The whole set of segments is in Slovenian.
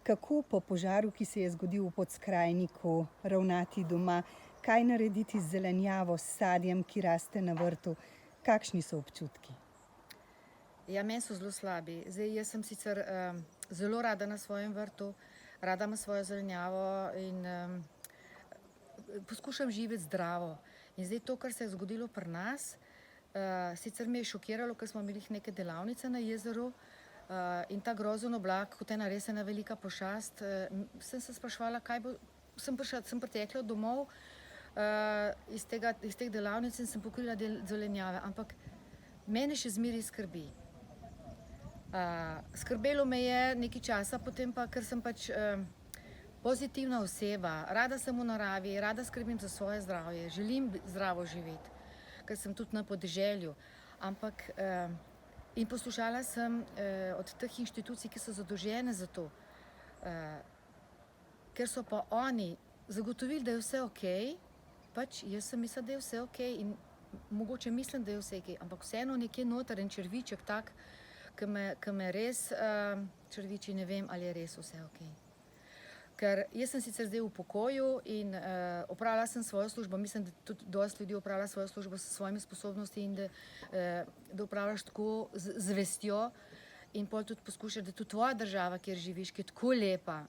Kako po požaru, ki se je zgodil v Podskrajniku, ravnati doma? Kaj narediti z zelenjavo, s sadjem, ki raste na vrtu? Kakšni so občutki? Ja, meni so zelo slabi. Zdaj, jaz sem sicer zelo rada na svojem vrtu, rada imam svojo zelenjavo in poskušam živeti zdravo. In zdaj to, kar se je zgodilo pri nas, sicer me je šokiralo, ker smo imeli neke delavnice na jezeru in ta grozen oblak, kot ena res ena velika pošast, sem se spraševala, kaj bo, sem pritekla domov iz teh delavnic in sem pokrila del zelenjave, ampak mene še zmeraj skrbi. Skrbelo me je nekaj časa, potem pa, ker sem pač pozitivna oseba, rada sem v naravi, rada skrbim za svoje zdravje, želim zdravo živeti, ker sem tudi na podeželju, ampak in poslušala sem od teh inštitucij, ki so zadolžene za to, ker so pa oni zagotovili, da je vse okej, pač jaz sem mislila, da je vse okej in mogoče mislim, da je vse okej, ampak vseeno nekje noter en črviček tak, ki me res črviči, ne vem, ali je res vse okej. Ker jaz sem sicer zdaj v pokoju in opravila sem svojo službo, mislim, da tudi dosti ljudi opravlja svojo službo s svojimi sposobnosti in da opravljaš tako z vestjo in pol tudi poskušaš, da tudi tvoja država, kjer živiš, ki je tako lepa,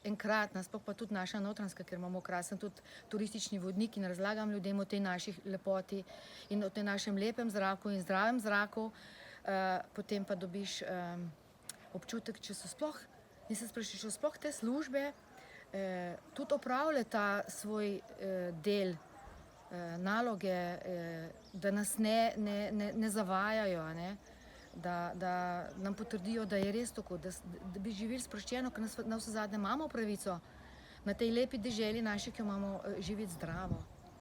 enkratna, sploh pa tudi naša Notranjska, ker imamo krasen tudi turistični vodnik in razlagam ljudem o tej naši lepoti in o tem našem lepem zraku in zdravem zraku, potem pa dobiš občutek, če so sploh, in se sprašuješ, če sploh te službe tudi opravlja ta svoj del naloge, da nas ne zavajajo, ne? Da nam potrdijo, da je res tako, da bi živeli sproščeno, ker navsezadnje imamo pravico na tej lepi deželi naši, ki jo imamo, živeti zdravo.